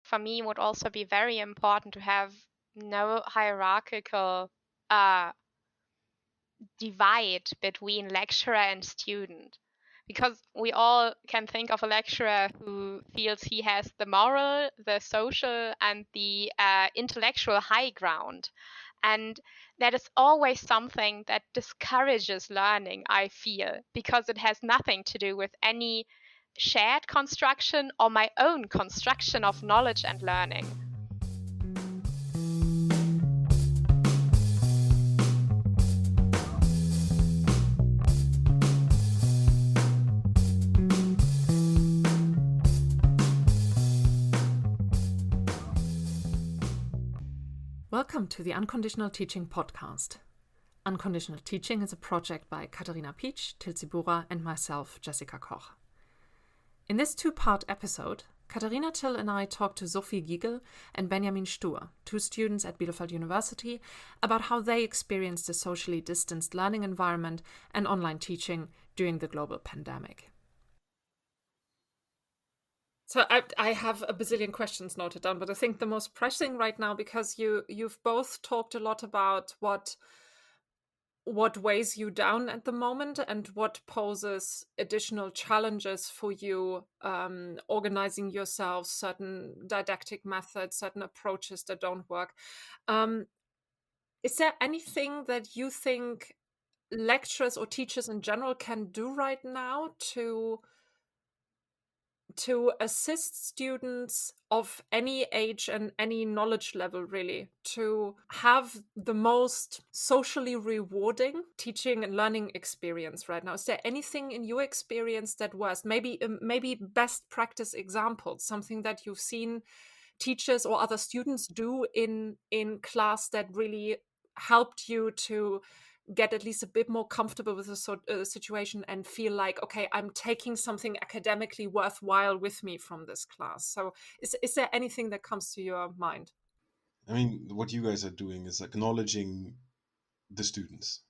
for me would also be very important to have no hierarchical divide between lecturer and student, because we all can think of a lecturer who feels he has the moral, the social, and the intellectual high ground. And that is always something that discourages learning, I feel, because it has nothing to do with any shared construction or my own construction of knowledge and learning. Welcome to the Unconditional Teaching podcast. Unconditional Teaching is a project by Katharina Pietsch, Tilsi Bura, and myself, Jessica Koch. In this two-part episode, Katharina Till and I talked to Sophie Gigl and Benjamin Stuhr, two students at Bielefeld University, about how they experienced the socially distanced learning environment and online teaching during the global pandemic. So I have a bazillion questions noted down, but I think the most pressing right now, because you've both talked a lot about what weighs you down at the moment and what poses additional challenges for you, organizing yourselves, certain didactic methods, certain approaches that don't work. Is there anything that you think lecturers or teachers in general can do right now to assist students of any age and any knowledge level, really, to have the most socially rewarding teaching and learning experience right now? Is there anything in your experience that was maybe best practice examples, something that you've seen teachers or other students do in class that really helped you to get at least a bit more comfortable with the situation and feel like, okay, I'm taking something academically worthwhile with me from this class? So is there anything that comes to your mind? I mean, what you guys are doing is acknowledging the students,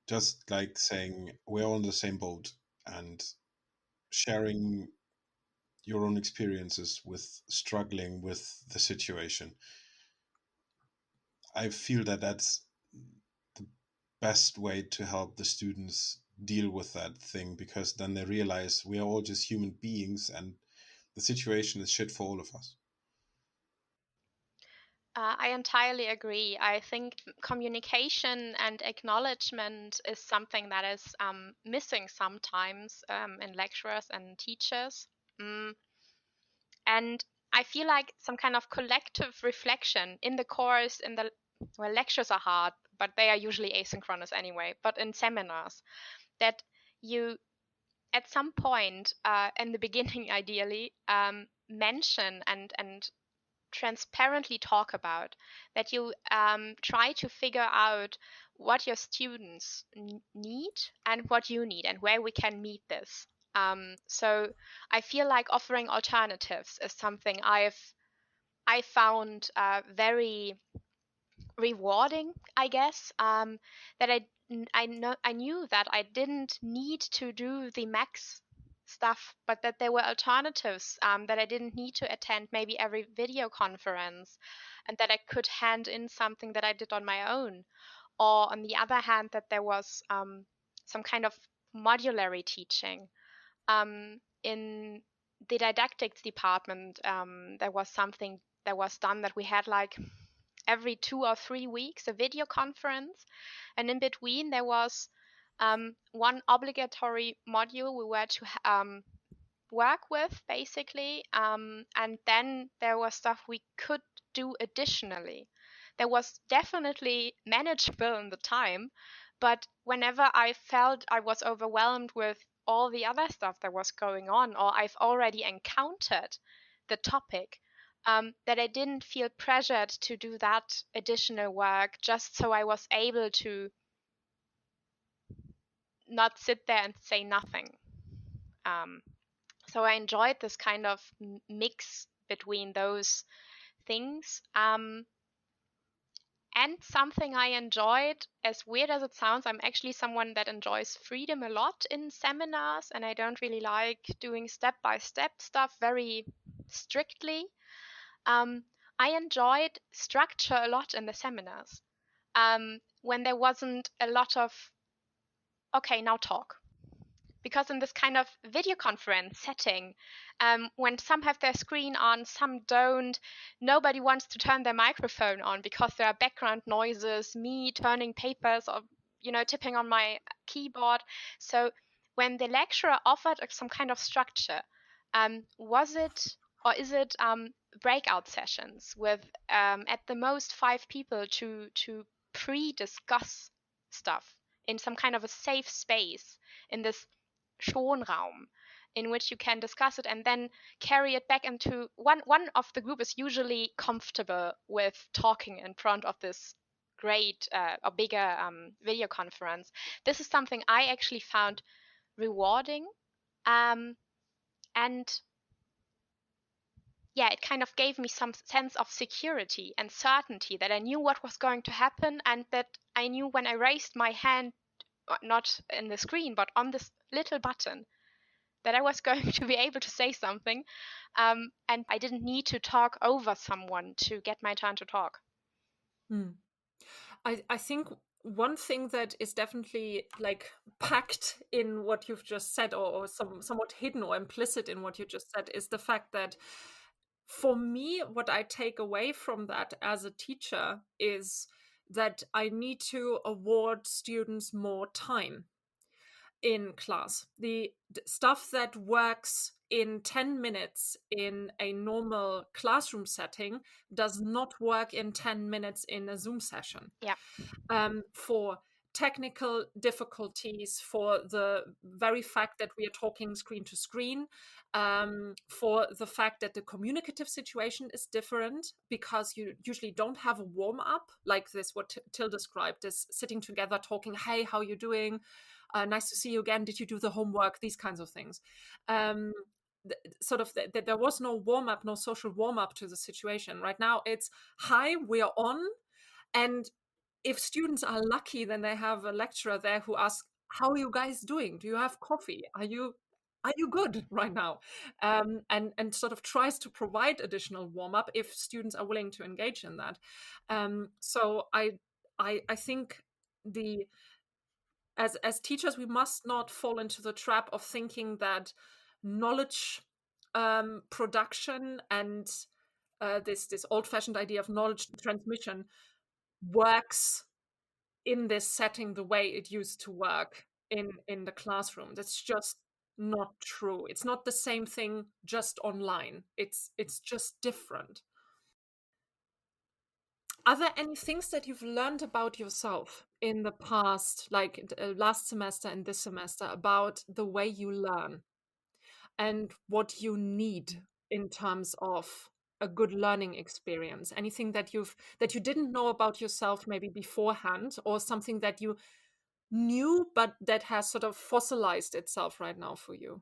just like saying we're all in the same boat and sharing your own experiences with struggling with the situation. I feel that that's the best way to help the students deal with that thing, because then they realize we are all just human beings and the situation is shit for all of us. I entirely agree. I think communication and acknowledgement is something that is missing sometimes in lecturers and teachers. And I feel like some kind of collective reflection in the course, lectures are hard, but they are usually asynchronous anyway, but in seminars, that you at some point in the beginning, ideally, mention and transparently talk about that you try to figure out what your students need and what you need and where we can meet this. So I feel like offering alternatives is something I found very rewarding, I guess. That I knew that I didn't need to do the max stuff, but that there were alternatives, that I didn't need to attend maybe every video conference, and that I could hand in something that I did on my own. Or on the other hand, that there was some kind of modulary teaching. In the didactics department, there was something that was done that we had like every 2 or 3 weeks a video conference, and in between there was one obligatory module we were to work with, basically, and then there was stuff we could do additionally. There was definitely manageable in the time, but whenever I felt I was overwhelmed with all the other stuff that was going on, or I've already encountered the topic, that I didn't feel pressured to do that additional work, just so I was able to not sit there and say nothing. So I enjoyed this kind of mix between those things. And something I enjoyed, as weird as it sounds, I'm actually someone that enjoys freedom a lot in seminars, and I don't really like doing step-by-step stuff very strictly. I enjoyed structure a lot in the seminars. When there wasn't a lot of, okay, now talk. Because in this kind of video conference setting, when some have their screen on, some don't, nobody wants to turn their microphone on because there are background noises, me turning papers or, tipping on my keyboard. So when the lecturer offered some kind of structure, was it or is it breakout sessions with at the most 5 people to pre-discuss stuff in some kind of a safe space in this Schonraum in which you can discuss it and then carry it back into one of the group is usually comfortable with talking in front of this great or bigger video conference. This is something I actually found rewarding, and yeah, it kind of gave me some sense of security and certainty that I knew what was going to happen and that I knew when I raised my hand, not in the screen, but on this little button, that I was going to be able to say something, and I didn't need to talk over someone to get my turn to talk. I think one thing that is definitely like packed in what you've just said, or somewhat hidden or implicit in what you just said, is the fact that for me, what I take away from that as a teacher is that I need to award students more time in class. The stuff that works in 10 minutes in a normal classroom setting does not work in 10 minutes in a Zoom session. Yeah. For technical difficulties, for the very fact that we are talking screen to screen, for the fact that the communicative situation is different because you usually don't have a warm up like this, what Till described, this sitting together talking, hey, how you doing? Nice to see you again. Did you do the homework? These kinds of things. There was no warm up, no social warm up to the situation. Right now it's, hi, we're on. And if students are lucky, then they have a lecturer there who asks, how are you guys doing? Do you have coffee? Are you good right now? And sort of tries to provide additional warm up if students are willing to engage in that. So I think as teachers, we must not fall into the trap of thinking that knowledge production and this old-fashioned idea of knowledge transmission works in this setting the way it used to work in the classroom. That's just not true. It's not the same thing just online. It's just different. Are there any things that you've learned about yourself in the past, like last semester and this semester, about the way you learn and what you need in terms of a good learning experience? Anything that you didn't know about yourself maybe beforehand, or something that you knew but that has sort of fossilized itself right now for you?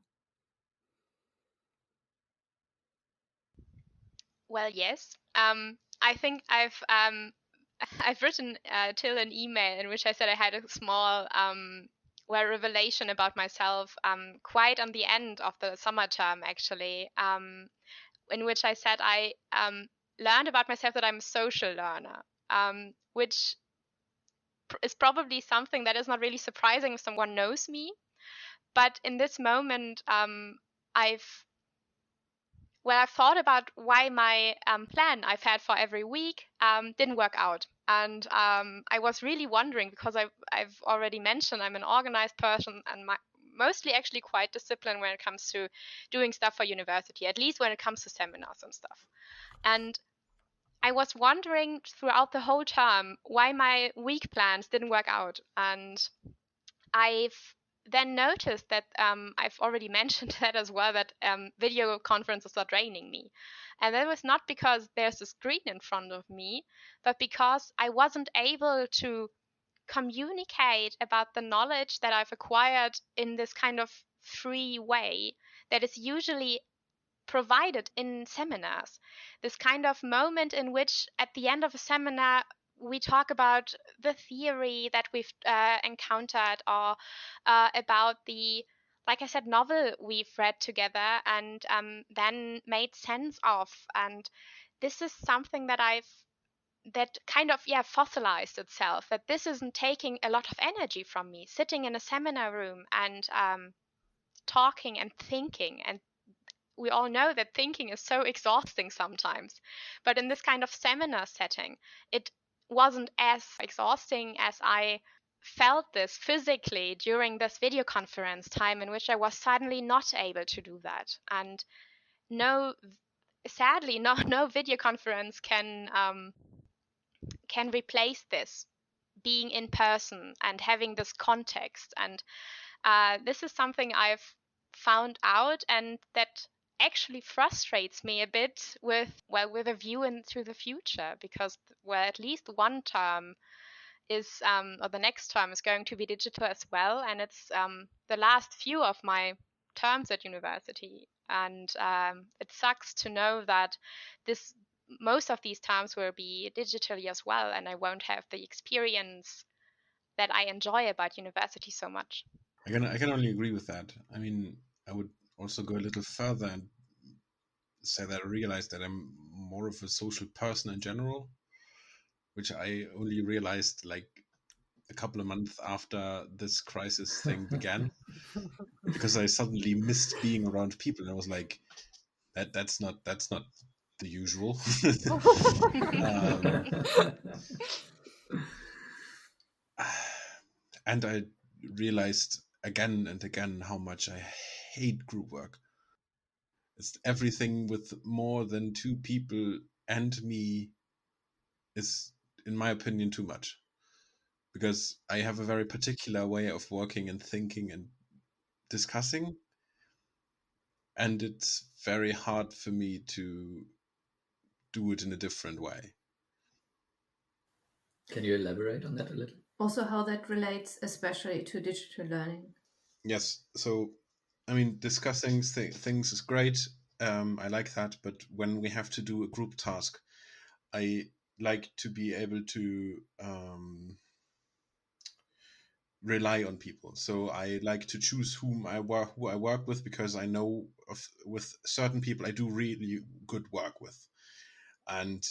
Well, yes. I think I've I've written Till an email in which I said I had a small revelation about myself quite on the end of the summer term, actually, in which I said I learned about myself that I'm a social learner, which is probably something that is not really surprising if someone knows me. But in this moment, I've thought about why my plan I've had for every week didn't work out. And I was really wondering, because I've already mentioned I'm an organized person and mostly actually quite disciplined when it comes to doing stuff for university, at least when it comes to seminars and stuff. And I was wondering throughout the whole term why my week plans didn't work out. And I've then noticed that I've already mentioned that as well, that video conferences are draining me. And that was not because there's a screen in front of me, but because I wasn't able to communicate about the knowledge that I've acquired in this kind of free way that is usually provided in seminars. This kind of moment in which at the end of a seminar we talk about the theory that we've encountered, or about the like I said, novel we've read together and then made sense of. And this is something that kind of fossilized itself, that this isn't taking a lot of energy from me sitting in a seminar room and talking and thinking. And we all know that thinking is so exhausting sometimes, but in this kind of seminar setting it wasn't as exhausting as I felt this physically during this video conference time, in which I was suddenly not able to do that. And no, sadly, no video conference can replace this, being in person and having this context. And this is something I've found out, and that actually frustrates me a bit with a view into the future, because at least one term is or the next term is going to be digital as well, and it's the last few of my terms at university. And it sucks to know that this most of these terms will be digitally as well, and I won't have the experience that I enjoy about university so much. I can only agree with that. I mean, I would also go a little further and say that I realized that I'm more of a social person in general, which I only realized like a couple of months after this crisis thing began, because I suddenly missed being around people, and I was like, that's not the usual. And I realized again and again how much I hate group work. It's everything with more than two people and me is, in my opinion, too much. Because I have a very particular way of working and thinking and discussing, and it's very hard for me to do it in a different way. Can you elaborate on that a little? Also, how that relates especially to digital learning. Yes, so I mean, discussing things is great. I like that, but when we have to do a group task, I like to be able to rely on people. So I like to choose who I work with, because I know with certain people I do really good work with, and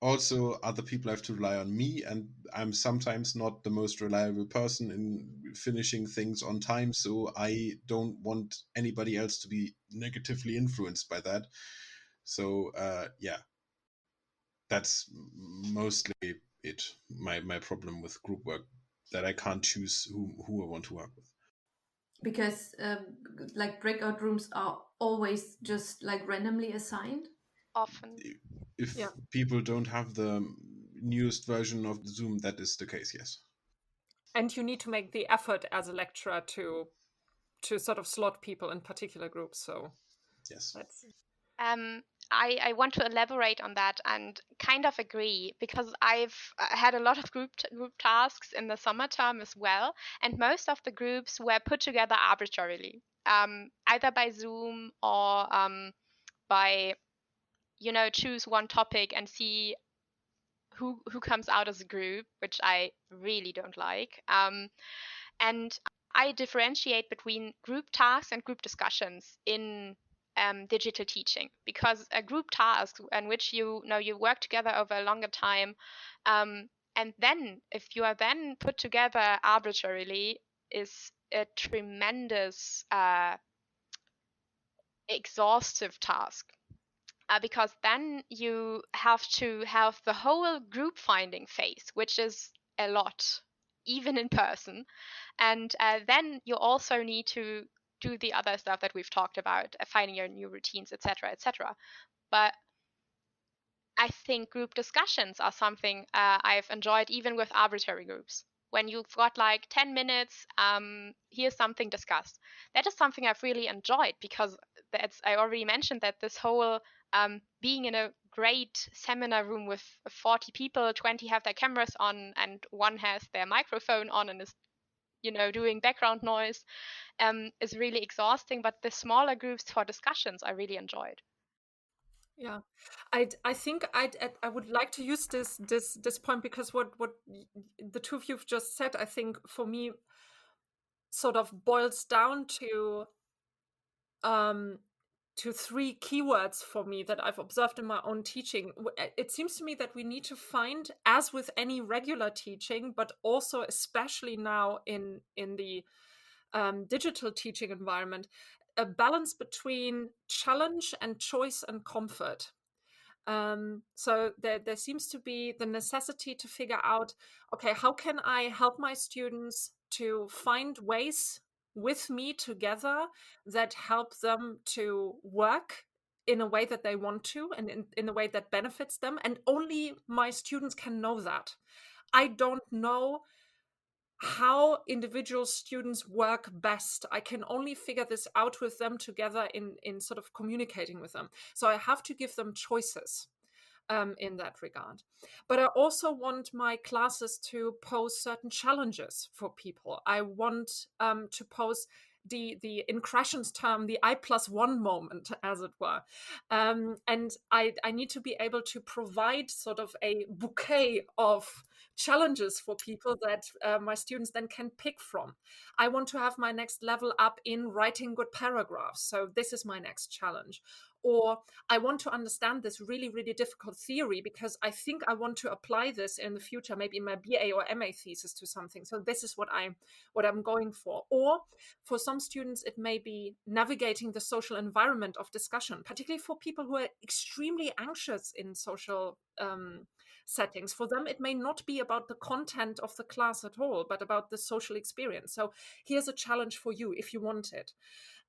also other people have to rely on me, and I'm sometimes not the most reliable person in finishing things on time, so I don't want anybody else to be negatively influenced by that. So yeah, that's mostly it. My problem with group work, that I can't choose who I want to work with. Because like breakout rooms are always just like randomly assigned. Often. If people don't have the newest version of Zoom, that is the case, yes. And you need to make the effort as a lecturer to sort of slot people in particular groups. So yes, that's I want to elaborate on that and kind of agree, because I've had a lot of group tasks in the summer term as well, and most of the groups were put together arbitrarily, either by Zoom or by choose one topic and see who comes out as a group, which I really don't like. And I differentiate between group tasks and group discussions in digital teaching, because a group task in which you work together over a longer time, and then if you are then put together arbitrarily, is a tremendous exhaustive task. Because then you have to have the whole group finding phase, which is a lot, even in person. And then you also need to do the other stuff that we've talked about, finding your new routines, etc., etc. But I think group discussions are something I've enjoyed, even with arbitrary groups. When you've got like 10 minutes, here's something discussed. That is something I've really enjoyed, because I already mentioned that this whole being in a great seminar room with 40 people, 20 have their cameras on and one has their microphone on and is doing background noise, is really exhausting. But the smaller groups for discussions I really enjoyed. yeah. I think I would like to use this point, because what the two of you've just said, I think for me sort of boils down to three keywords for me that I've observed in my own teaching. It seems to me that we need to find, as with any regular teaching, but also especially now in the digital teaching environment, a balance between challenge and choice and comfort. So there seems to be the necessity to figure out, okay, how can I help my students to find ways with me together that help them to work in a way that they want to, and in a way that benefits them. And only my students can know that. I don't know how individual students work best. I can only figure this out with them together in sort of communicating with them. So I have to give them choices in that regard. But I also want my classes to pose certain challenges for people. I want to pose the in Krashen's term, the I+1 moment, as it were. And I need to be able to provide sort of a bouquet of challenges for people that my students then can pick from. I want to have my next level up in writing good paragraphs. So this is my next challenge. Or I want to understand this really, really difficult theory because I think I want to apply this in the future, maybe in my BA or MA thesis to something. So this is what I'm going for. Or for some students, it may be navigating the social environment of discussion, particularly for people who are extremely anxious in social settings. For them, it may not be about the content of the class at all, but about the social experience. So here's a challenge for you if you want it.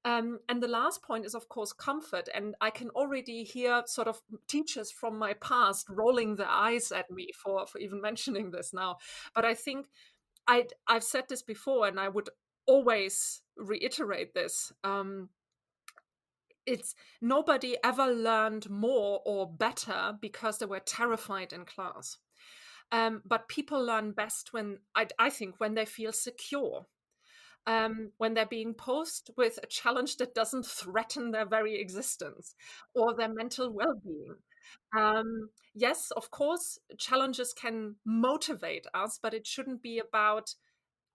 And the last point is, of course, comfort. And I can already hear sort of teachers from my past rolling their eyes at me for even mentioning this now. But I think I've said this before, and I would always reiterate this. It's nobody ever learned more or better because they were terrified in class. But people learn best when I think when they feel secure. When they're being posed with a challenge that doesn't threaten their very existence or their mental well-being. Yes, of course, challenges can motivate us, but it shouldn't be about,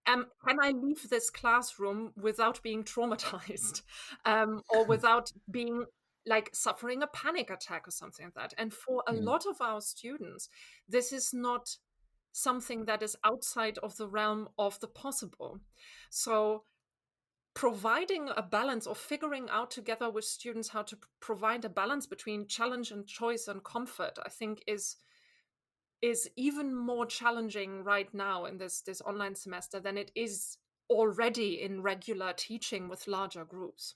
can I leave this classroom without being traumatized or without being like suffering a panic attack or something like that. And for a lot of our students, this is not something that is outside of the realm of the possible. So providing a balance or figuring out together with students how to provide a balance between challenge and choice and comfort, I think is even more challenging right now in this online semester than it is already in regular teaching with larger groups.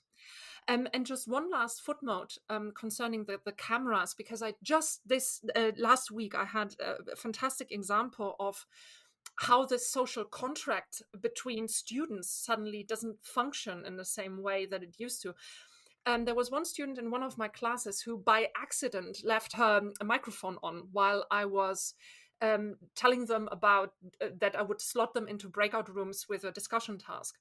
And just one last footnote concerning the cameras, because I just last week I had a fantastic example of how this social contract between students suddenly doesn't function in the same way that it used to. And there was one student in one of my classes who by accident left her microphone on while I was telling them about that I would slot them into breakout rooms with a discussion task.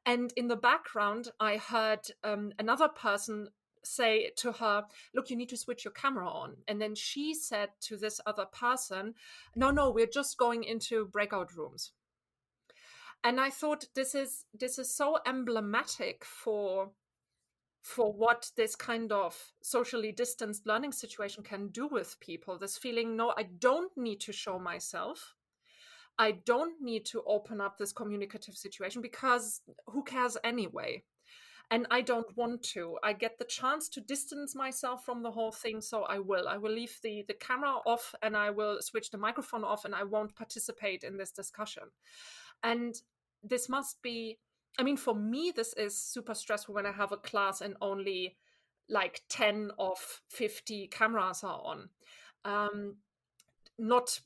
And in the background, I heard another person say to her, look, you need to switch your camera on. And then she said to this other person, no, we're just going into breakout rooms. And I thought this is so emblematic for what this kind of socially distanced learning situation can do with people. This feeling, no, I don't need to show myself. I don't need to open up this communicative situation because who cares anyway? And I don't want to. I get the chance to distance myself from the whole thing, so I will. I will leave the camera off and I will switch the microphone off and I won't participate in this discussion. And this must be, I mean, for me, this is super stressful when I have a class and only like 10 of 50 cameras are on. Not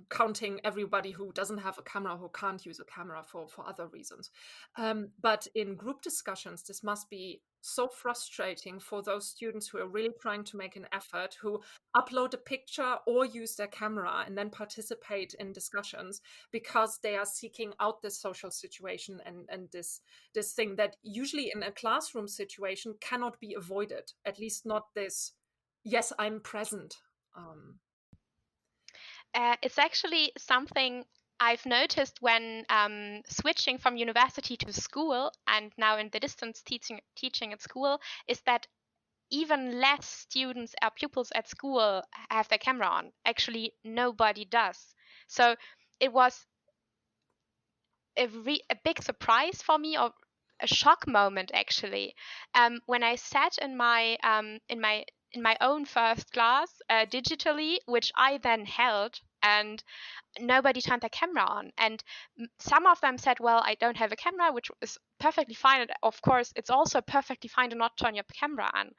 counting everybody who doesn't have a camera, who can't use a camera for other reasons. But in group discussions, this must be so frustrating for those students who are really trying to make an effort, who upload a picture or use their camera and then participate in discussions because they are seeking out this social situation and this thing that usually in a classroom situation cannot be avoided, at least not this, yes, I'm present. It's actually something I've noticed when switching from university to school and now in the distance teaching at school is that even less students or pupils at school have their camera on. Actually, nobody does. So it was a big surprise for me, or a shock moment actually, when I sat in my own first class digitally, which I then held, and nobody turned their camera on. And some of them said, well, I don't have a camera, which is perfectly fine. And of course, it's also perfectly fine to not turn your camera on.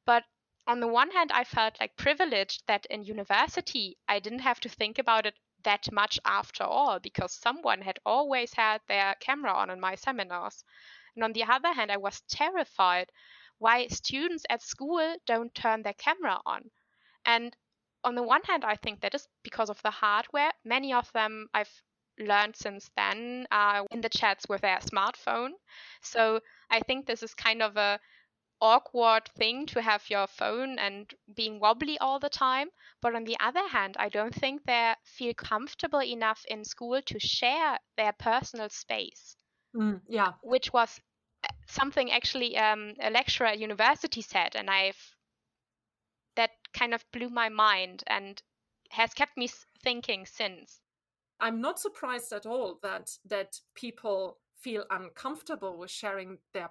But on the one hand, I felt like privileged that in university, I didn't have to think about it that much after all, because someone had always had their camera on in my seminars. And on the other hand, I was terrified why students at school don't turn their camera on. And on the one hand, I think that is because of the hardware. Many of them I've learned since then in the chats with their smartphone. So I think this is kind of a awkward thing to have your phone and being wobbly all the time. But on the other hand, I don't think they feel comfortable enough in school to share their personal space, Yeah. which was something actually a lecturer at university said, and that kind of blew my mind and has kept me thinking since. I'm not surprised at all that people feel uncomfortable with sharing their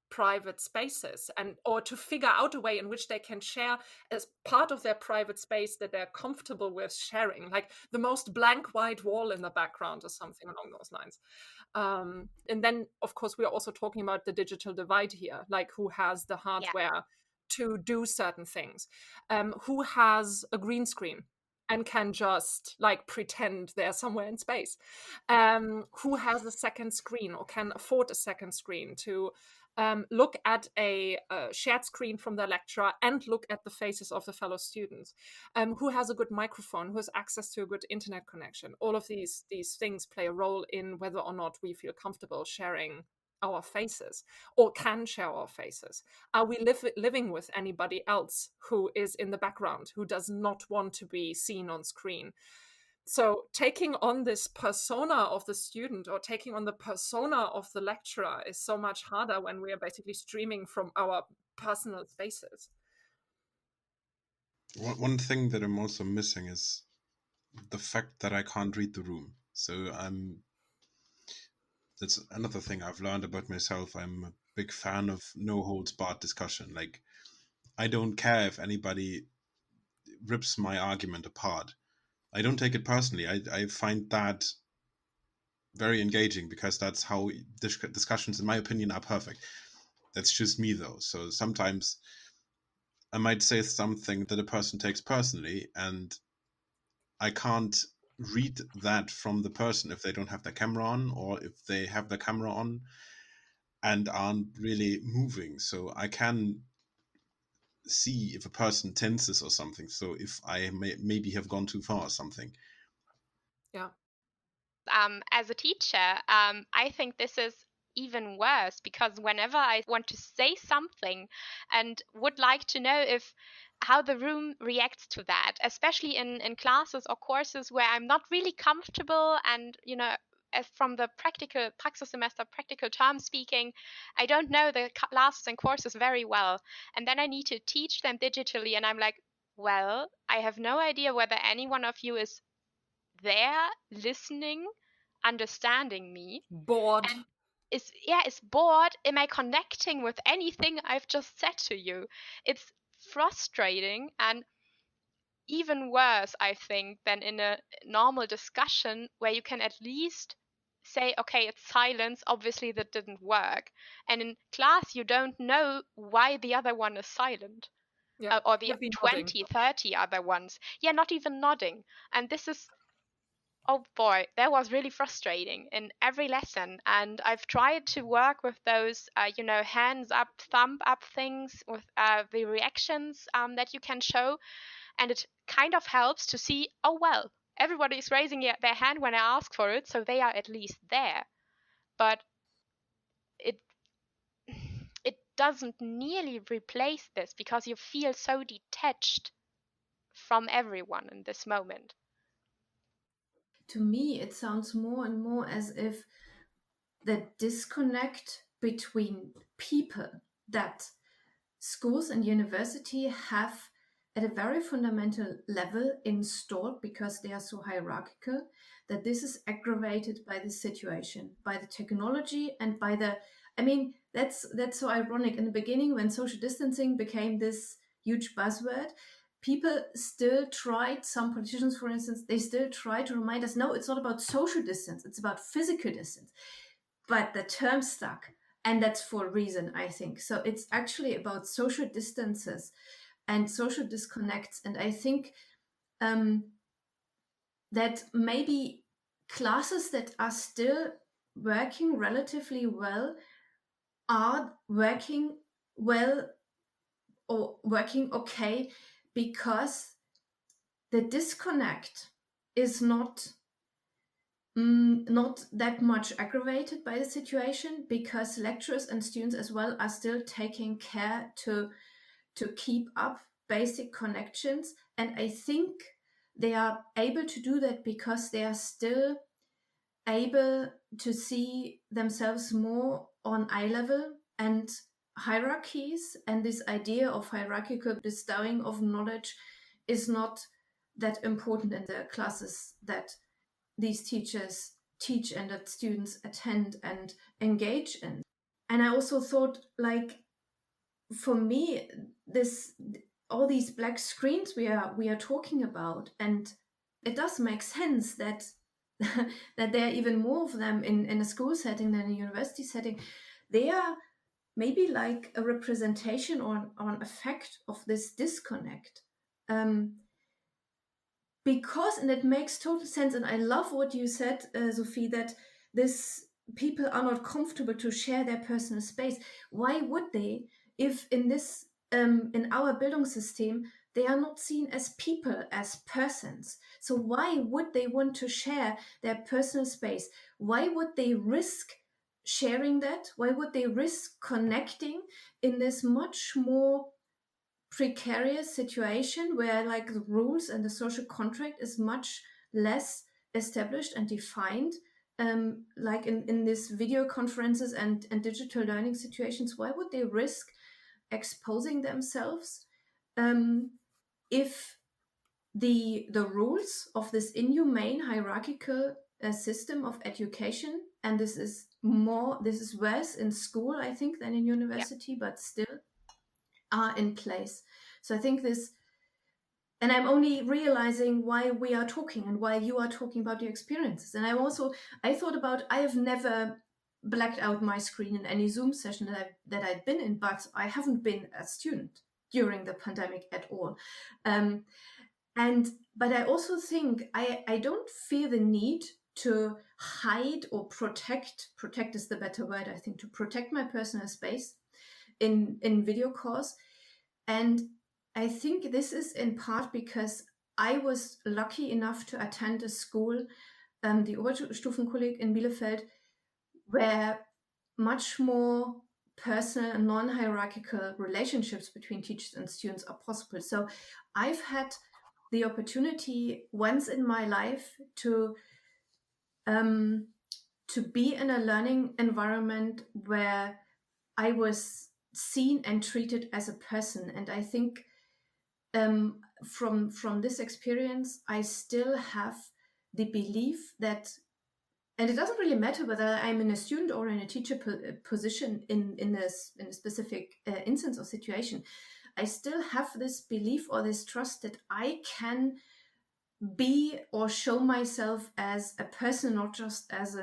private spaces, and or to figure out a way in which they can share as part of their private space that they're comfortable with sharing, like the most blank white wall in the background or something along those lines. And then, of course, we are also talking about the digital divide here, like who has the hardware to do certain things, who has a green screen and can just like pretend they're somewhere in space, who has a second screen or can afford a second screen to look at a shared screen from the lecturer and look at the faces of the fellow students, who has a good microphone, who has access to a good internet connection. All of these things play a role in whether or not we feel comfortable sharing our faces or can share our faces. Are we living with anybody else who is in the background, who does not want to be seen on screen? So taking on this persona of the student or taking on the persona of the lecturer is so much harder when we are basically streaming from our personal spaces. One thing that I'm also missing is the fact that I can't read the room. So that's another thing I've learned about myself. I'm a big fan of no holds barred discussion. Like, I don't care if anybody rips my argument apart. I don't take it personally. I find that very engaging because that's how discussions, in my opinion, are perfect. That's just me, though. So sometimes I might say something that a person takes personally, and I can't read that from the person if they don't have their camera on, or if they have their camera on and aren't really moving. So I can see if a person tenses or something. So if I maybe have gone too far or something. Yeah. As a teacher, I think this is even worse, because whenever I want to say something and would like to know if how the room reacts to that, especially in classes or courses where I'm not really comfortable, and as from the praxis semester practical term speaking, I don't know the classes and courses very well, and then I need to teach them digitally, and I'm like, well, I have no idea whether any one of you is there listening, understanding me, Bored. and is bored. Am I connecting with anything I've just said to you? It's frustrating, and even worse, I think, than in a normal discussion where you can at least say, okay, it's silence, obviously that didn't work. And in class you don't know why the other one is silent. Yeah. Or the With the nodding. 20, 30 other ones. Yeah, not even nodding. And this is, oh boy, that was really frustrating in every lesson. And I've tried to work with those, hands up, thumb up things with the reactions that you can show. And it kind of helps to see, oh, well, everybody is raising their hand when I ask for it, so they are at least there. But it it doesn't nearly replace this, because you feel so detached from everyone in this moment. to me, it sounds more and more as if the disconnect between people that schools and university have at a very fundamental level installed, because they are so hierarchical, that this is aggravated by the situation, by the technology, and by the, I mean, that's so ironic. In the beginning, when social distancing became this huge buzzword, people still tried, some politicians, for instance, they still try to remind us, no, it's not about social distance, it's about physical distance. But the term stuck. And that's for a reason, I think. So it's actually about social distances and social disconnects. And I think that maybe classes that are still working relatively well are working well or working okay, because the disconnect is not that much aggravated by the situation, because lecturers and students as well are still taking care to keep up basic connections. And I think they are able to do that because they are still able to see themselves more on eye level, and hierarchies and this idea of hierarchical bestowing of knowledge is not that important in the classes that these teachers teach and that students attend and engage in. And I also thought, like, for me, this, all these black screens we are talking about, and it does make sense that that there are even more of them in a school setting than a university setting. They are maybe like a representation or an effect of this disconnect. Because, and it makes total sense, and I love what you said, Sophie, that this people are not comfortable to share their personal space. Why would they, if in this in our Bildungssystem they are not seen as people, as persons? So why would they want to share their personal space? Why would they risk sharing that? Why would they risk connecting in this much more precarious situation where, like, the rules and the social contract is much less established and defined, like in these video conferences and digital learning situations? Why would they risk exposing themselves if the rules of this inhumane hierarchical system of education, and this is worse in school, I think, than in university, but still are in place. So I think this, and I'm only realizing why we are talking and why you are talking about your experiences. And I thought about, I have never blacked out my screen in any Zoom session that I've been in, but I haven't been a student during the pandemic at all. But I also think I don't feel the need to hide or protect is the better word, I think, to protect my personal space in video calls. And I think this is in part because I was lucky enough to attend a school, the Oberstufenkolleg in Bielefeld, where much more personal and non-hierarchical relationships between teachers and students are possible. So I've had the opportunity once in my life to be in a learning environment where I was seen and treated as a person. And I think from this experience, I still have the belief that, and it doesn't really matter whether I'm in a student or in a teacher position in a specific instance or situation, I still have this belief or this trust that I can be or show myself as a person, not just as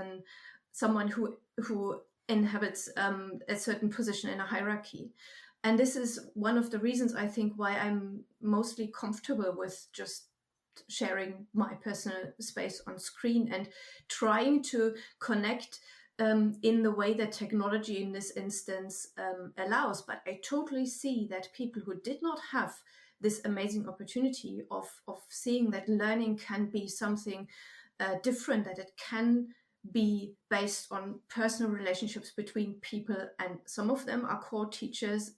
someone who inhabits a certain position in a hierarchy. And this is one of the reasons, I think, why I'm mostly comfortable with just sharing my personal space on screen and trying to connect in the way that technology in this instance allows. But I totally see that people who did not have this amazing opportunity of seeing that learning can be something different, that it can be based on personal relationships between people, and some of them are called teachers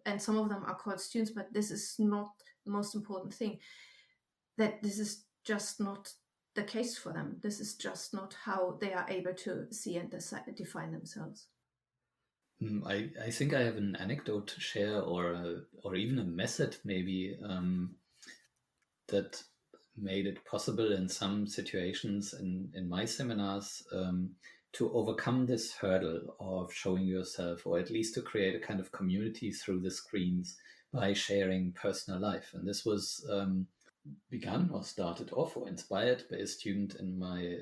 and some of them are called students, but this is not the most important thing, that this is just not the case for them. This is just not how they are able to see and define themselves. I think I have an anecdote to share, or even a method maybe, that made it possible in some situations in my seminars to overcome this hurdle of showing yourself, or at least to create a kind of community through the screens by sharing personal life. And this was begun or started off or inspired by a student in my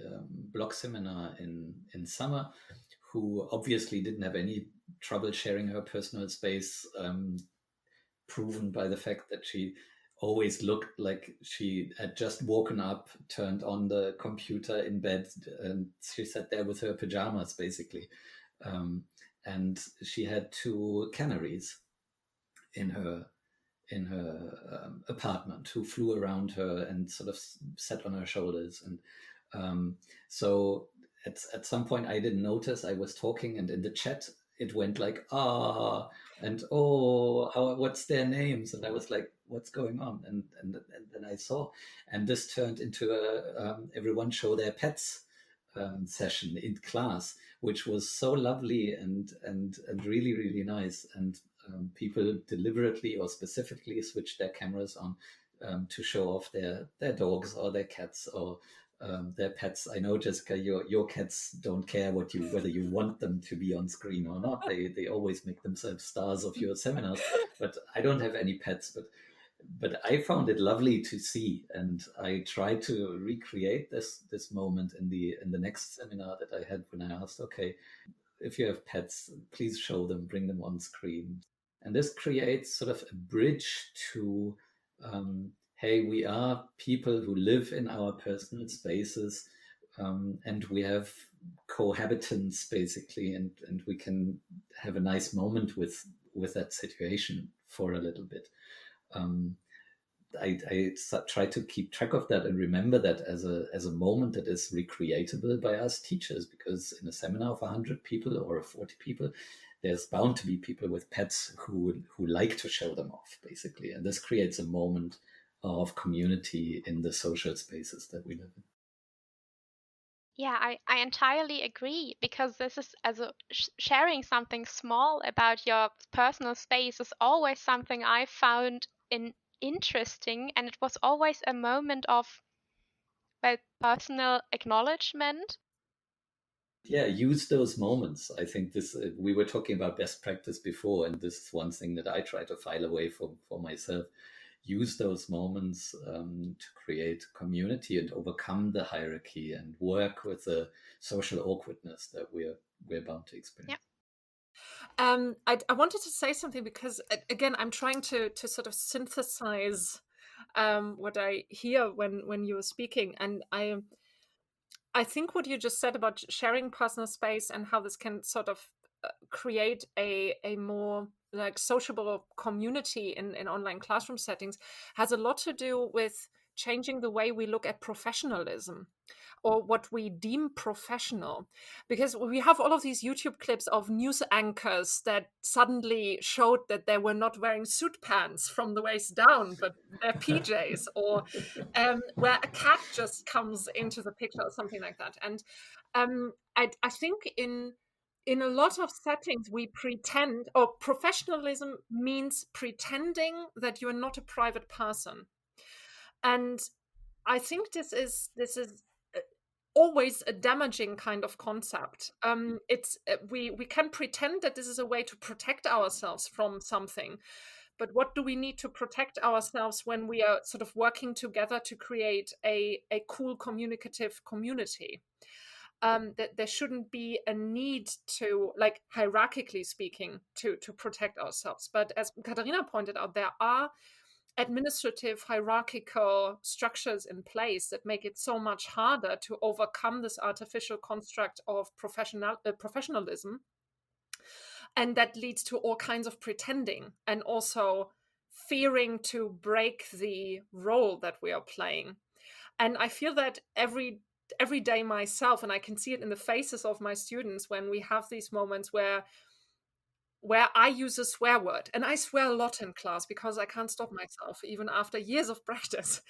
blog seminar in summer, who obviously didn't have any trouble sharing her personal space, proven by the fact that she always looked like she had just woken up, turned on the computer in bed, and she sat there with her pajamas, basically. And she had 2 canaries in her apartment who flew around her and sort of sat on her shoulders. And so at some point I didn't notice, I was talking, and in the chat it went like, ah, and oh, what's their names? And I was like, what's going on? And then I saw, and this turned into a everyone show their pets session in class, which was so lovely and really, really nice. And people deliberately or specifically switched their cameras on to show off their dogs or their cats or their pets. I know, Jessica, your cats don't care whether you want them to be on screen or not. They always make themselves stars of your seminars. But I don't have any pets, but I found it lovely to see, and I tried to recreate this moment in the next seminar that I had, when I asked, okay, if you have pets, please show them, bring them on screen. And this creates sort of a bridge to, hey, we are people who live in our personal spaces, and we have cohabitants, basically, and we can have a nice moment with that situation for a little bit. I try to keep track of that and remember that as a moment that is recreatable by us teachers, because in a seminar of 100 people or 40 people, there's bound to be people with pets who like to show them off, basically. And this creates a moment of community in the social spaces that we live in. Yeah, I entirely agree, because this is, sharing something small about your personal space is always something I found interesting, and it was always a moment of, well, personal acknowledgement. Yeah, use those moments. I think this, we were talking about best practice before, and this is one thing that I try to file away for myself. Use those moments to create community and overcome the hierarchy and work with the social awkwardness that we're bound to experience. Yeah. I wanted to say something, because again, I'm trying to sort of synthesize what I hear when you were speaking, and I think what you just said about sharing personal space and how this can sort of create a more like sociable community in online classroom settings has a lot to do with changing the way we look at professionalism, or what we deem professional. Because we have all of these YouTube clips of news anchors that suddenly showed that they were not wearing suit pants from the waist down, but their PJs, or where a cat just comes into the picture or something like that. And I think in a lot of settings we pretend, or professionalism means pretending that you're not a private person. And I think this is always a damaging kind of concept. It's we can pretend that this is a way to protect ourselves from something, but what do we need to protect ourselves when we are sort of working together to create a cool communicative community? That there shouldn't be a need to, like, hierarchically speaking, to protect ourselves. But as Katharina pointed out, there are administrative hierarchical structures in place that make it so much harder to overcome this artificial construct of professionalism, and that leads to all kinds of pretending and also fearing to break the role that we are playing. And I feel that every day myself, and I can see it in the faces of my students when we have these moments where where I use a swear word, and I swear a lot in class because I can't stop myself even after years of practice.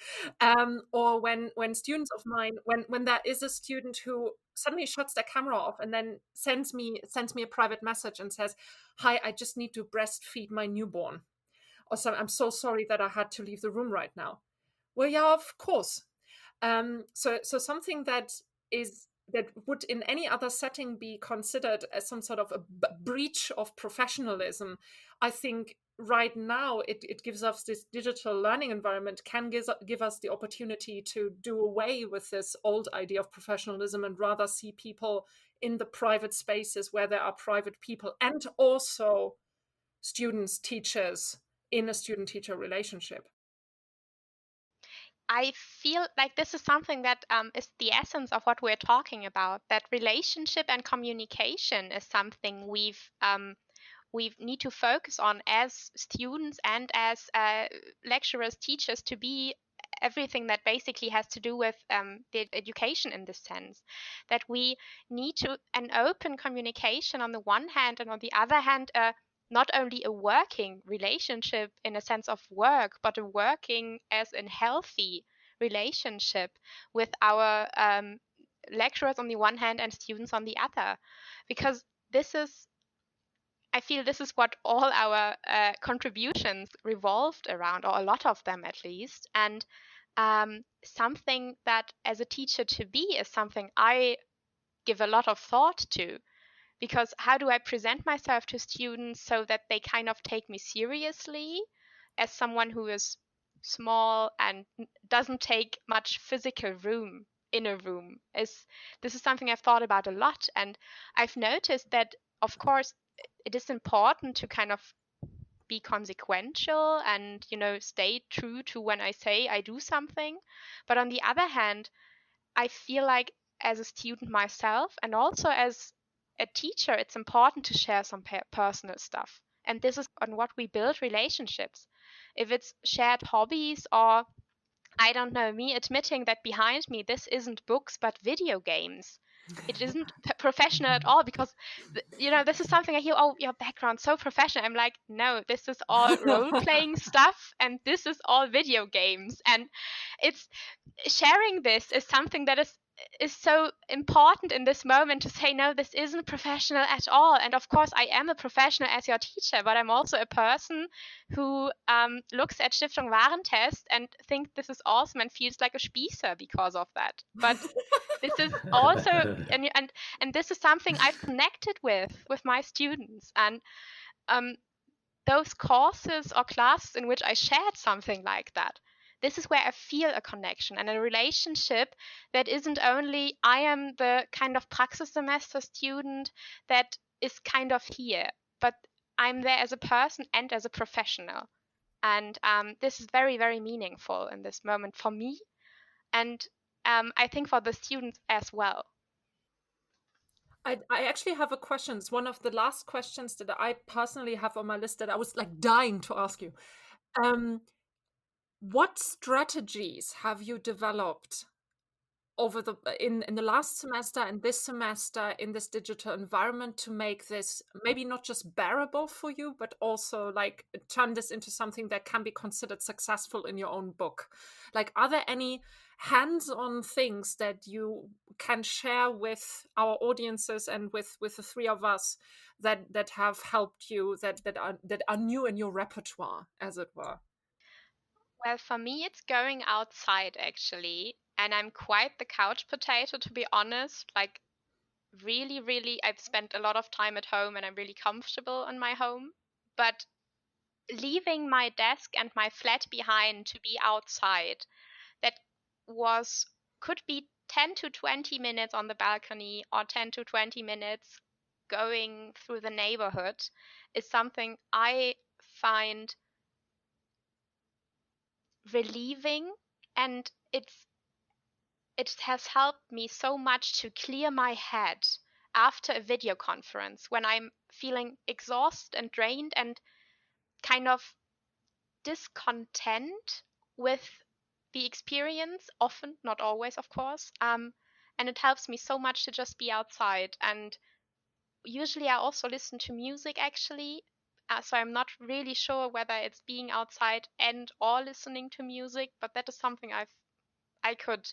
Or when students of mine, when there is a student who suddenly shuts their camera off and then sends me a private message and says, "Hi, I just need to breastfeed my newborn," or so, "I'm so sorry that I had to leave the room right now." Well, yeah, of course. So something that would in any other setting be considered as some sort of a breach of professionalism, I think right now it gives us this digital learning environment, can give us the opportunity to do away with this old idea of professionalism and rather see people in the private spaces where there are private people, and also students, teachers in a student-teacher relationship. I feel like this is something that is the essence of what we're talking about. That relationship and communication is something we need to focus on as students and as lecturers, teachers, to be everything that basically has to do with the education in this sense. That we need to an open communication on the one hand, and on the other hand, not only a working relationship in a sense of work, but a working as in healthy relationship with our lecturers on the one hand and students on the other. Because I feel this is what all our contributions revolved around, or a lot of them at least. And something that as a teacher to be is something I give a lot of thought to. Because how do I present myself to students so that they kind of take me seriously as someone who is small and doesn't take much physical room in a room? This is something I've thought about a lot, and I've noticed that, of course, it is important to kind of be consequential and stay true to when I say I do something. But on the other hand, I feel like as a student myself and also as a teacher, it's important to share some personal stuff. And this is on what we build relationships. If it's shared hobbies, or I don't know, me admitting that behind me this isn't books but video games. It isn't professional at all, because this is something I hear. Oh, your background's so professional. I'm like, no, this is all role playing stuff, and this is all video games. And it's sharing this is something that is so important in this moment, to say, no, this isn't professional at all. And of course I am a professional as your teacher, but I'm also a person who looks at Stiftung Warentest and thinks this is awesome and feels like a Spießer because of that. But this is also and this is something I've connected with my students. And those courses or classes in which I shared something like that, this is where I feel a connection and a relationship that isn't only I am the kind of Praxissemester student that is kind of here, but I'm there as a person and as a professional. And this is very, very meaningful in this moment for me, and I think for the students as well. I actually have a question. It's one of the last questions that I personally have on my list that I was like dying to ask you. What strategies have you developed over in the last semester and this semester in this digital environment to make this maybe not just bearable for you, but also like turn this into something that can be considered successful in your own book? Like, are there any hands-on things that you can share with our audiences and with the three of us that have helped you, that are new in your repertoire, as it were? Well, for me, it's going outside actually. And I'm quite the couch potato, to be honest. Like, really, really, I've spent a lot of time at home and I'm really comfortable in my home. But leaving my desk and my flat behind to be outside, that could be 10 to 20 minutes on the balcony, or 10 to 20 minutes going through the neighborhood, is something I find relieving, and it has helped me so much to clear my head after a video conference when I'm feeling exhausted and drained and kind of discontent with the experience, often, not always, of course. And it helps me so much to just be outside and usually I also listen to music actually. So I'm not really sure whether it's being outside and or listening to music, but that is something I could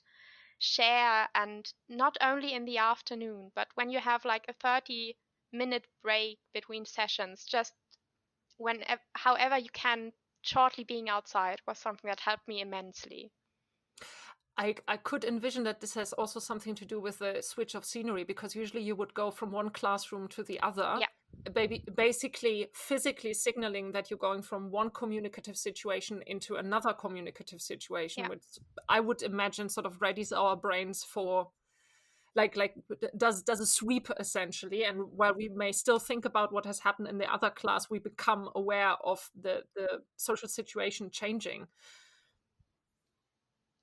share, and not only in the afternoon, but when you have like a 30-minute break between sessions, just when however you can, shortly being outside was something that helped me immensely. I could envision that this has also something to do with the switch of scenery, because usually you would go from one classroom to the other, Yeah. basically physically signaling that you're going from one communicative situation into another communicative situation, Yeah. which I would imagine sort of readies our brains for like does a sweep essentially. And while we may still think about what has happened in the other class, we become aware of the social situation changing.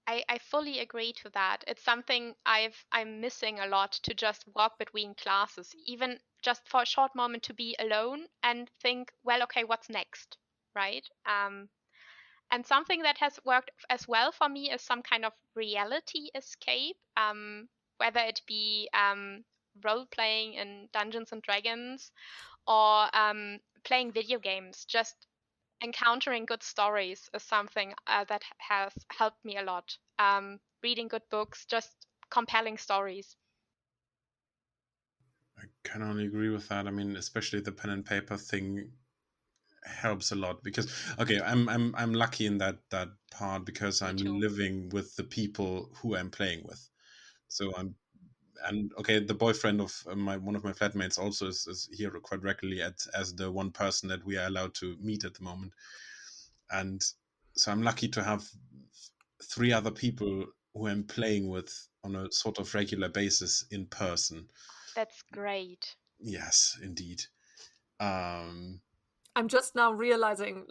I fully agree to that. It's something I'm missing a lot, to just walk between classes, even just for a short moment, to be alone and think, well, okay, what's next, right? And something that has worked as well for me is some kind of reality escape, whether it be role playing in Dungeons and Dragons, or playing video games. Just encountering good stories is something that has helped me a lot. Reading good books, just compelling stories. I can only agree with that. I mean, especially the pen and paper thing helps a lot, because okay, I'm lucky in that part, because Me I'm too. living with the people who I'm playing with. So and okay, the boyfriend of one of my flatmates also is here quite regularly as the one person that we are allowed to meet at the moment. And so I'm lucky to have 3 other people who I'm playing with on a sort of regular basis in person. That's great. Yes, indeed. Um, I'm just now realizing,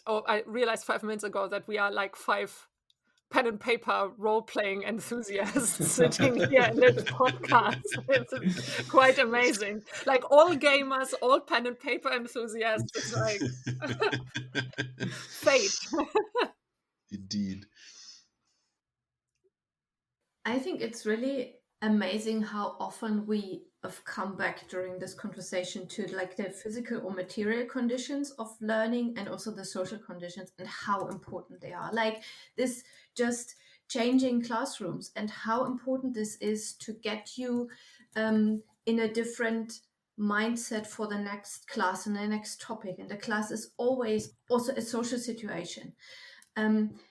I realized 5 minutes ago that we are like 5 pen and paper role-playing enthusiasts sitting here in this podcast. It's quite amazing. Like all gamers, all pen and paper enthusiasts. It's like fate. Indeed. I think it's really amazing how often we have come back during this conversation to like the physical or material conditions of learning, and also the social conditions, and how important they are. Like this just changing classrooms, and how important this is to get you in a different mindset for the next class and the next topic. And the class is always also a social situation.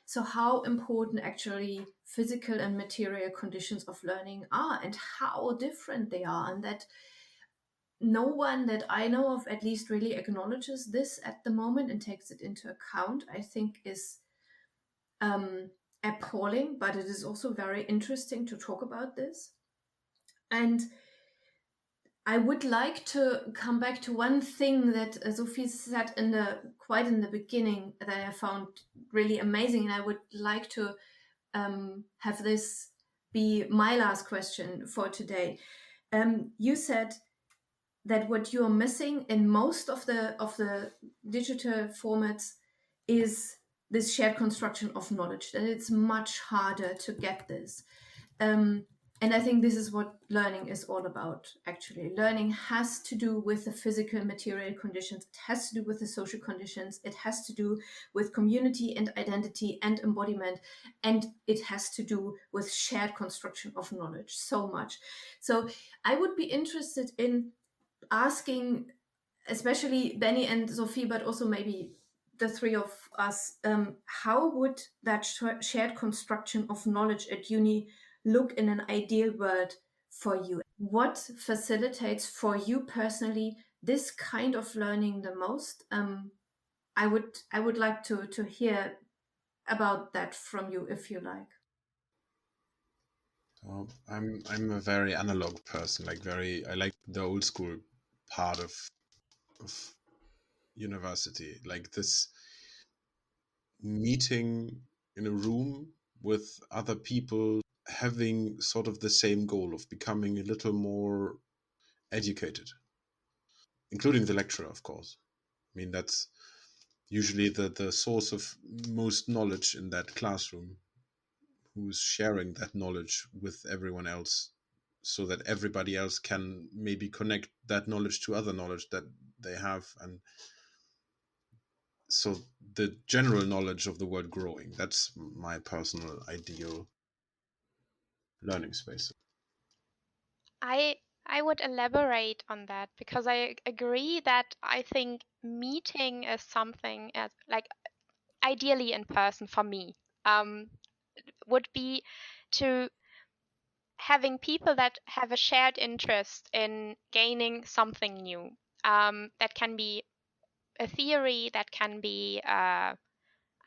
So how important actually physical and material conditions of learning are, and how different they are, and that no one that I know of at least really acknowledges this at the moment and takes it into account, I think is appalling, but it is also very interesting to talk about this. And I would like to come back to one thing that Sophie said quite in the beginning that I found really amazing, and I would like to have this be my last question for today. You said that what you are missing in most of the digital formats is this shared construction of knowledge, that it's much harder to get this. And I think this is what learning is all about, actually. Learning has to do with the physical material conditions. It has to do with the social conditions. It has to do with community and identity and embodiment. And it has to do with shared construction of knowledge so much. So I would be interested in asking, especially Benni and Sophie, but also maybe the three of us, how would that shared construction of knowledge at uni look in an ideal world for you? What facilitates for you personally this kind of learning the most? I would like to hear about that from you, if you like. Well, I'm a very analog person, I like the old school part of university, like this meeting in a room with other people having sort of the same goal of becoming a little more educated, including the lecturer, of course. I mean, that's usually the source of most knowledge in that classroom, who's sharing that knowledge with everyone else so that everybody else can maybe connect that knowledge to other knowledge that they have. And so the general knowledge of the word growing, that's my personal ideal learning space. I would elaborate on that because I agree that I think meeting is something as like ideally in person for me would be to having people that have a shared interest in gaining something new. That can be a theory, that can be I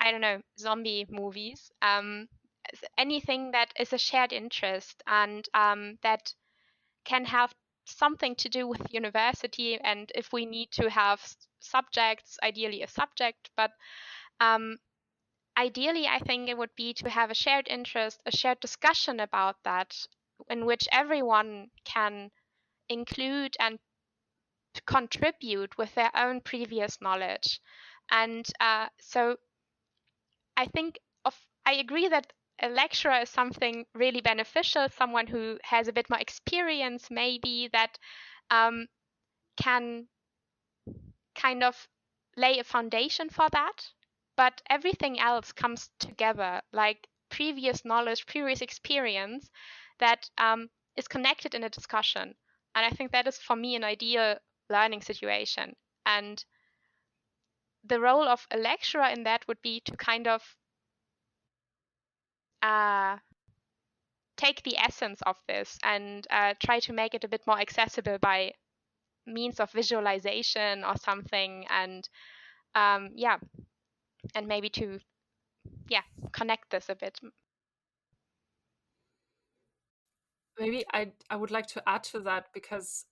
don't know, zombie movies, anything that is a shared interest and that can have something to do with university. And if we need to have subjects, ideally a subject, but um, ideally I think it would be to have a shared interest, a shared discussion about that, in which everyone can include and contribute with their own previous knowledge. And so I think I agree that a lecturer is something really beneficial, someone who has a bit more experience, maybe that can kind of lay a foundation for that. But everything else comes together, like previous knowledge, previous experience that is connected in a discussion. And I think that is for me an ideal learning situation. And the role of a lecturer in that would be to kind of take the essence of this and try to make it a bit more accessible by means of visualization or something. And yeah, and maybe to connect this a bit. Maybe I would like to add to that because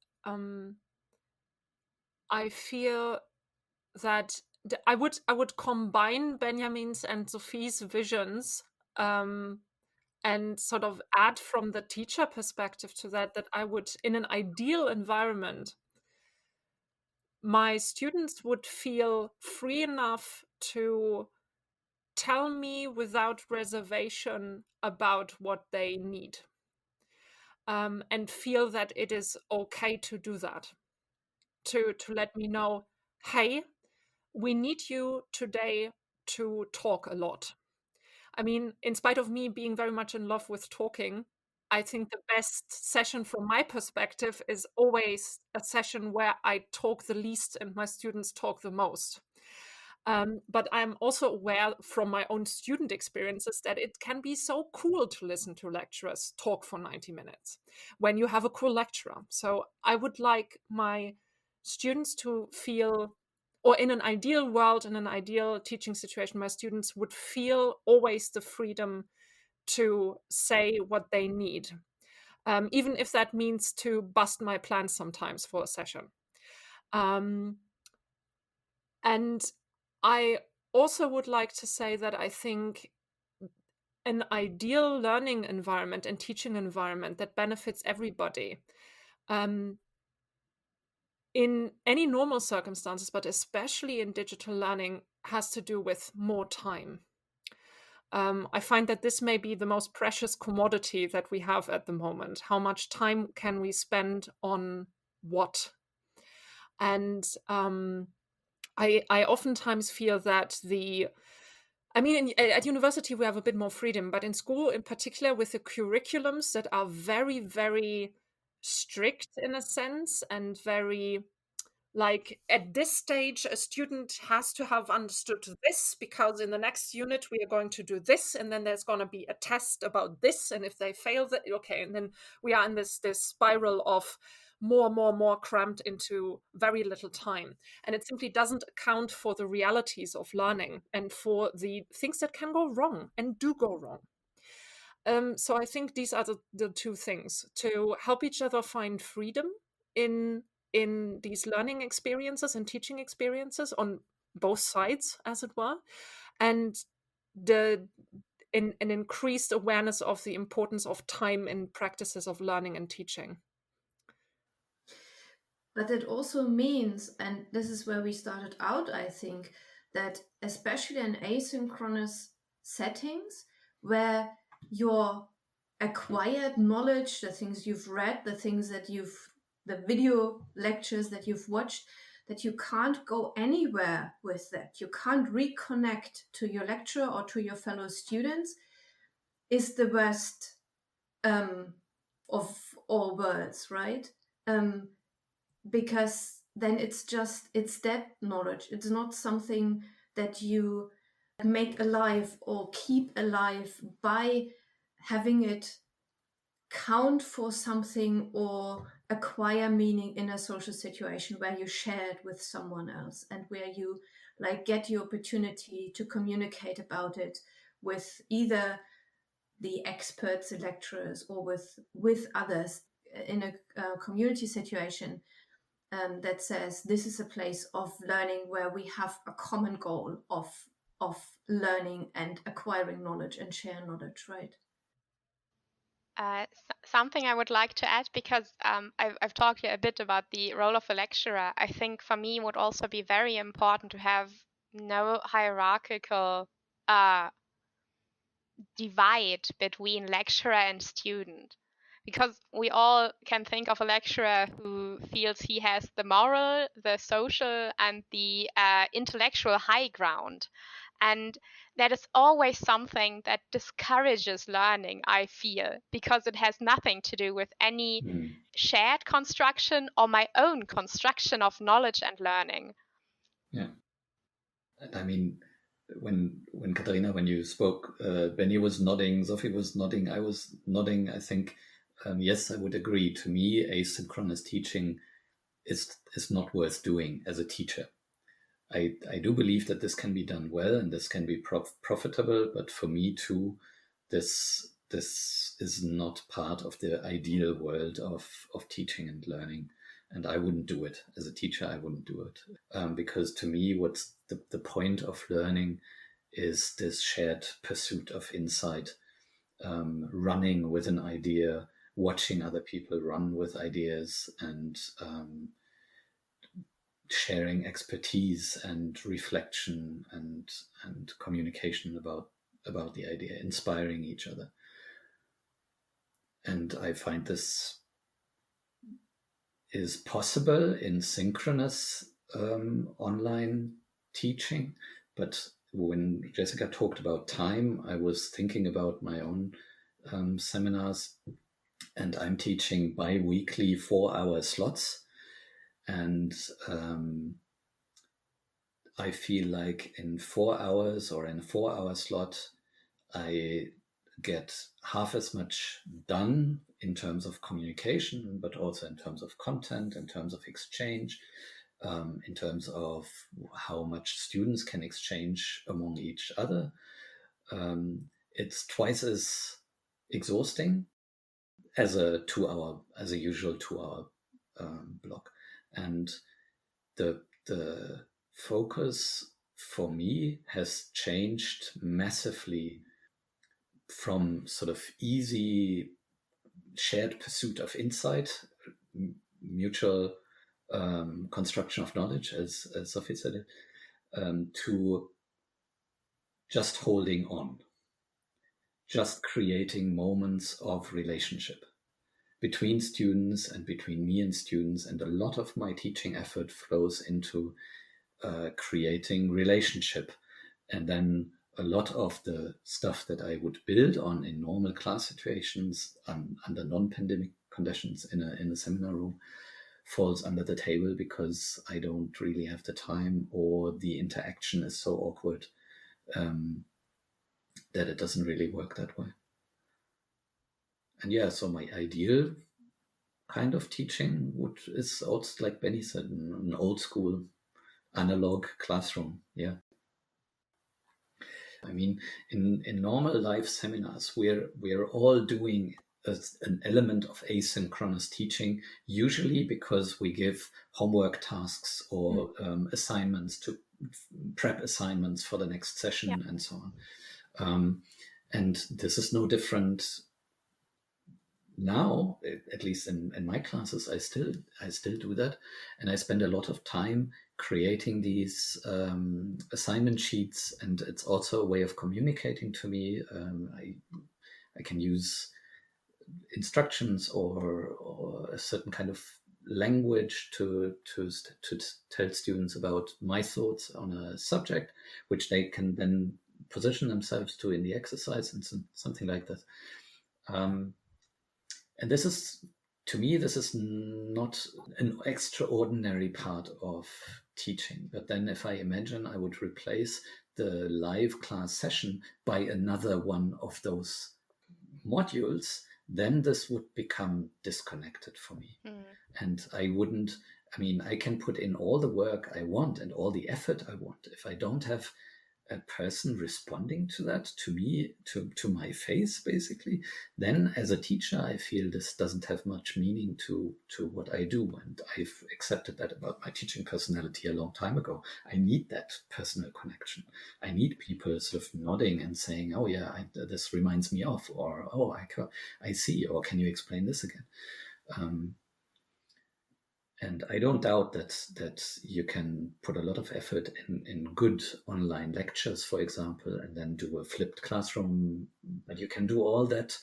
I feel that I would combine Benjamin's and Sophie's visions and sort of add from the teacher perspective to that I would, in an ideal environment, my students would feel free enough to tell me without reservation about what they need, and feel that it is okay to do that, to let me know, hey, we need you today to talk a lot. I mean, in spite of me being very much in love with talking, I think the best session from my perspective is always a session where I talk the least and my students talk the most. But I'm also aware from my own student experiences that it can be so cool to listen to lecturers talk for 90 minutes when you have a cool lecturer. So I would like my students to feel, or in an ideal world, in an ideal teaching situation, my students would feel always the freedom to say what they need, even if that means to bust my plans sometimes for a session. And I also would like to say that I think an ideal learning environment and teaching environment that benefits everybody, in any normal circumstances, but especially in digital learning, has to do with more time. I find that this may be the most precious commodity that we have at the moment. How much time can we spend on what? And I oftentimes feel that at university we have a bit more freedom, but in school in particular, with the curriculums that are very, very strict in a sense, and very, like, at this stage a student has to have understood this because in the next unit we are going to do this, and then there's going to be a test about this, and if they fail that, okay, and then we are in this spiral of more cramped into very little time, and it simply doesn't account for the realities of learning and for the things that can go wrong and do go wrong. So I think these are the two things: to help each other find freedom in these learning experiences and teaching experiences on both sides, as it were, and an increased awareness of the importance of time in practices of learning and teaching. But it also means, and this is where we started out, I think, that especially in asynchronous settings where your acquired knowledge, the things you've read, the video lectures that you've watched, that you can't go anywhere with that. You can't reconnect to your lecturer or to your fellow students, is the worst of all worlds, right? Because then it's that knowledge. It's not something that you make alive or keep alive by having it count for something or acquire meaning in a social situation where you share it with someone else and where you like get the opportunity to communicate about it with either the experts, the lecturers, or with others in a community situation that says this is a place of learning where we have a common goal of learning and acquiring knowledge and share knowledge, right? Something I would like to add, because I've talked here a bit about the role of a lecturer. I think for me would also be very important to have no hierarchical divide between lecturer and student, because we all can think of a lecturer who feels he has the moral, the social, and the intellectual high ground. And that is always something that discourages learning, I feel, because it has nothing to do with any shared construction or my own construction of knowledge and learning. Yeah. I mean, when Katharina, when you spoke, Benni was nodding, Sophie was nodding, I was nodding. I think, yes, I would agree. To me, asynchronous teaching is not worth doing as a teacher. I do believe that this can be done well and this can be profitable, but for me too, this is not part of the ideal world of teaching and learning. And I wouldn't do it as a teacher. I wouldn't do it because to me, what's the point of learning is this shared pursuit of insight, running with an idea, watching other people run with ideas, and sharing expertise and reflection and communication about the idea, inspiring each other. And I find this is possible in synchronous online teaching. But when Jessica talked about time, I was thinking about my own seminars, and I'm teaching bi-weekly 4-hour slots. And I feel like in 4 hours or in a 4-hour slot, I get half as much done in terms of communication, but also in terms of content, in terms of exchange, in terms of how much students can exchange among each other. It's twice as exhausting as a usual 2-hour block. And the focus for me has changed massively from sort of easy shared pursuit of insight, mutual construction of knowledge, as Sophie said it, to just holding on, just creating moments of relationship between students and between me and students. And a lot of my teaching effort flows into creating relationship. And then a lot of the stuff that I would build on in normal class situations under non-pandemic conditions in a seminar room falls under the table because I don't really have the time, or the interaction is so awkward that it doesn't really work that way. And yeah, so my ideal kind of teaching is also, like Benni said, an old school analog classroom. Yeah. I mean, in normal live seminars, we're all doing an element of asynchronous teaching, usually because we give homework tasks or assignments to prep assignments for the next session and so on. And this is no different now, at least in my classes. I still do that, and I spend a lot of time creating these assignment sheets, and it's also a way of communicating to me. I can use instructions or a certain kind of language to tell students about my thoughts on a subject, which they can then position themselves to in the exercise and something like that. And this is, to me, this is not an extraordinary part of teaching. But then if I imagine I would replace the live class session by another one of those modules, then this would become disconnected for me. And I wouldn't, I mean, I can put in all the work I want and all the effort I want. If I don't have a person responding to that, to me, to my face, basically, then as a teacher, I feel this doesn't have much meaning to what I do. And I've accepted that about my teaching personality a long time ago. I need that personal connection. I need people sort of nodding and saying, oh yeah, this reminds me of, or, oh, I see, or can you explain this again? And I don't doubt that you can put a lot of effort in good online lectures, for example, and then do a flipped classroom. But you can do all that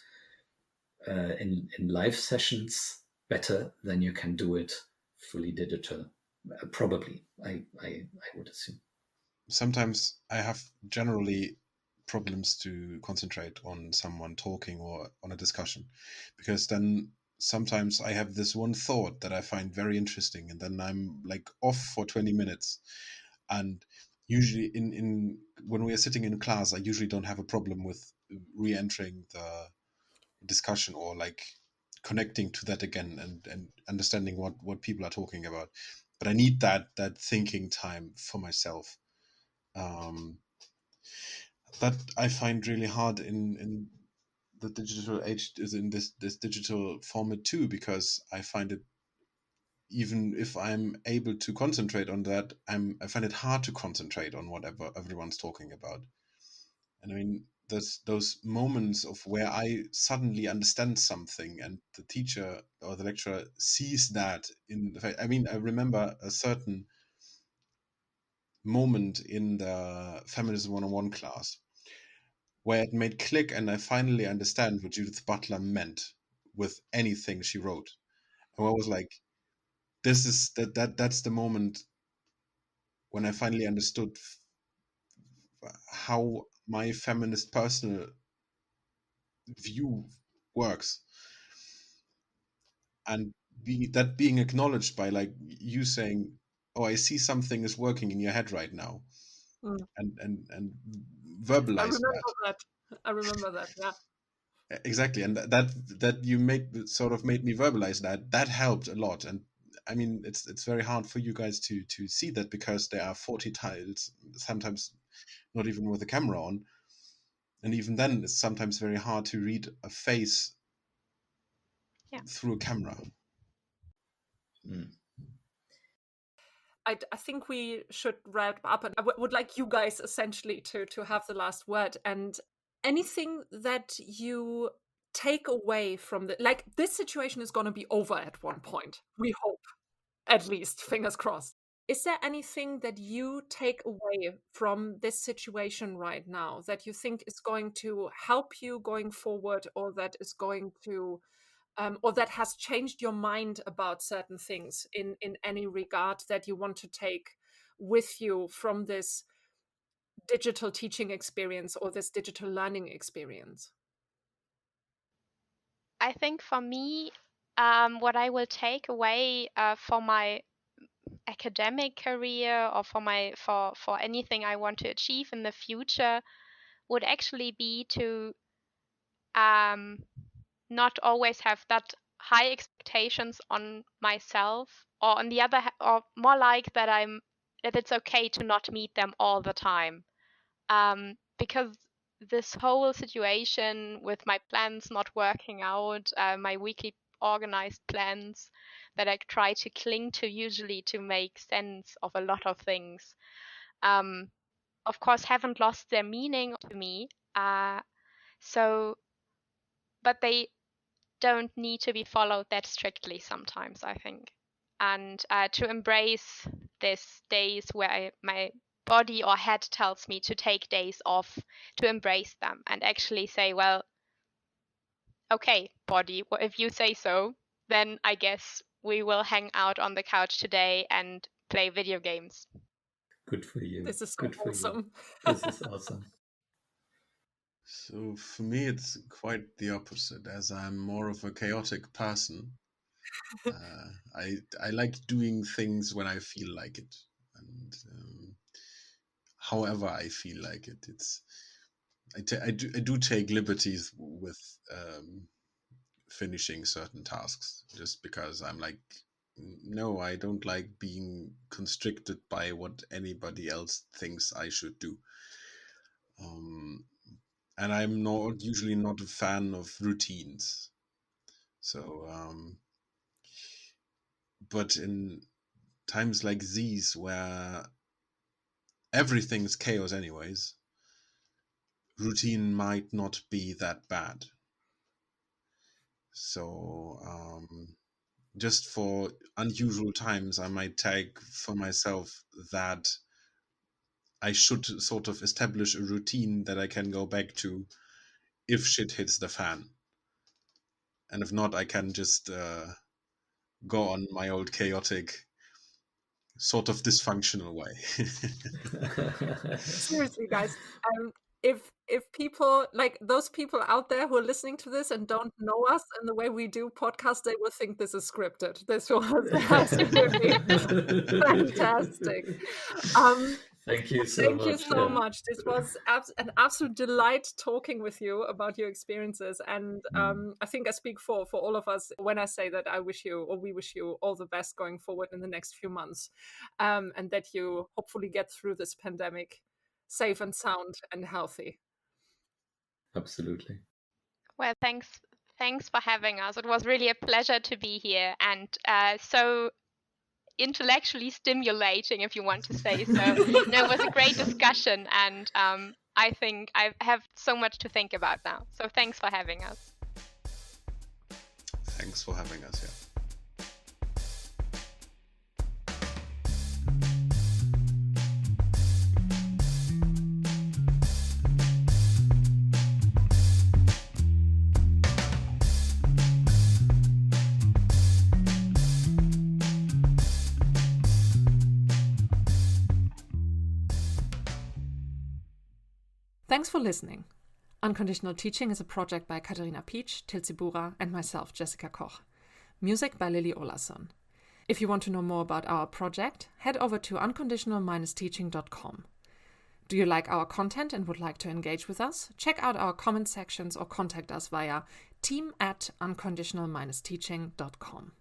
in live sessions better than you can do it fully digital. Probably, I would assume. Sometimes I have generally problems to concentrate on someone talking or on a discussion, because then sometimes I have this one thought that I find very interesting, and then I'm like off for 20 minutes. And usually in when we are sitting in class, I usually don't have a problem with re-entering the discussion or like connecting to that again and understanding what people are talking about. But I need that thinking time for myself. That I find really hard in the digital age, is in this digital format too, because I find it, even if I'm able to concentrate on that, I find it hard to concentrate on whatever everyone's talking about. And I mean, there's those moments of where I suddenly understand something and the teacher or the lecturer sees that in the I mean, I remember a certain moment in the Feminism 101 class where it made click and I finally understand what Judith Butler meant with anything she wrote. And I was like, this is that's the moment when I finally understood how my feminist personal view works. And being acknowledged by like you saying, oh, I see something is working in your head right now. And verbalize I remember that. Yeah. Exactly, and that you made me verbalize that helped a lot. And I mean, it's very hard for you guys to see that, because there are 40 tiles, sometimes not even with a camera on, and even then it's sometimes very hard to read a face through a camera. I think we should wrap up, and I would like you guys essentially to have the last word. And anything that you take away from like, this situation is going to be over at one point, we hope, at least, fingers crossed. Is there anything that you take away from this situation right now that you think is going to help you going forward, or that is going to or that has changed your mind about certain things in any regard, that you want to take with you from this digital teaching experience or this digital learning experience? I think for me, what I will take away for my academic career, or for anything I want to achieve in the future, would actually be to not always have that high expectations on myself, or on the other or more like that it's okay to not meet them all the time, because this whole situation with my plans not working out, my weekly organized plans that I try to cling to usually to make sense of a lot of things, of course haven't lost their meaning to me, but they don't need to be followed that strictly sometimes, I think. And to embrace these days where my body or head tells me to take days off, to embrace them and actually say, well, okay, body, well, if you say so, then I guess we will hang out on the couch today and play video games. Good for you. This is so Good for you. awesome. This is awesome. So for me, it's quite the opposite, as I'm more of a chaotic person. I like doing things when I feel like it, and however I feel like it. I do take liberties with finishing certain tasks, just because I'm like, no, I don't like being constricted by what anybody else thinks I should do. And I'm usually not a fan of routines. So, but in times like these where everything is chaos anyways, routine might not be that bad. So, just for unusual times, I might take for myself that I should sort of establish a routine that I can go back to if shit hits the fan. And if not, I can just go on my old chaotic, sort of dysfunctional way. Seriously, guys, if people, like those people out there who are listening to this and don't know us and the way we do podcasts, they will think this is scripted. This was absolutely fantastic. Thank you so Thank much. you so Yeah. much. This was an absolute delight talking with you about your experiences. And I think I speak for all of us when I say that I wish you, or we wish you, all the best going forward in the next few months, and that you hopefully get through this pandemic safe and sound and healthy. Absolutely. Well, thanks for having us. It was really a pleasure to be here, and so intellectually stimulating, if you want to say so. No, it was a great discussion, and I think I have so much to think about now. So thanks for having us. Thanks for having us, yeah. Thanks for listening. Unconditional Teaching is a project by Katharina Pietsch, Tilsi Bura, and myself, Jessica Koch. Music by Lily Olason. If you want to know more about our project, head over to unconditional-teaching.com. Do you like our content and would like to engage with us? Check out our comment sections or contact us via team@unconditional-teaching.com.